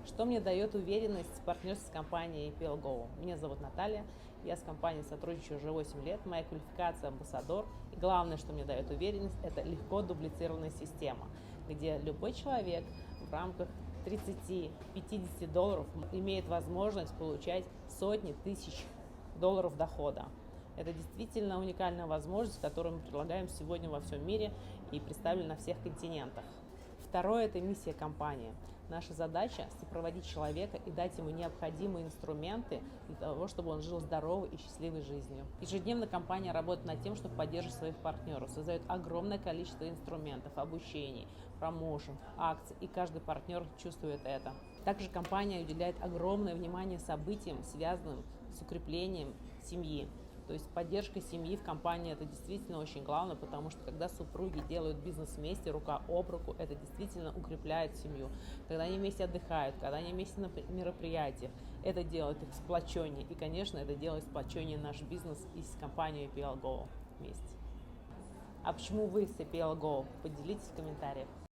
Что мне дает уверенность партнерства с компанией APL Go? Меня зовут Наталья, я с компанией сотрудничаю уже 8 лет, моя квалификация амбассадор. И главное, что мне дает уверенность, это легко дублицированная система, где любой человек в рамках 30-50 долларов имеет возможность получать сотни тысяч долларов дохода. Это действительно уникальная возможность, которую мы предлагаем сегодня во всем мире и представлена на всех континентах. Второе – это миссия компании. Наша задача – сопроводить человека и дать ему необходимые инструменты для того, чтобы он жил здоровой и счастливой жизнью. Ежедневно компания работает над тем, чтобы поддерживать своих партнеров, создает огромное количество инструментов, обучений, промоушен, акций, и каждый партнер чувствует это. Также компания уделяет огромное внимание событиям, связанным с укреплением семьи. То есть поддержка семьи в компании – это действительно очень главное, потому что когда супруги делают бизнес вместе, рука об руку, это действительно укрепляет семью. Когда они вместе отдыхают, когда они вместе на мероприятиях, это делает их сплоченнее. И, конечно, это делает сплоченнее наш бизнес и с компанией APL Go вместе. А почему вы с APL Go? Поделитесь в комментариях.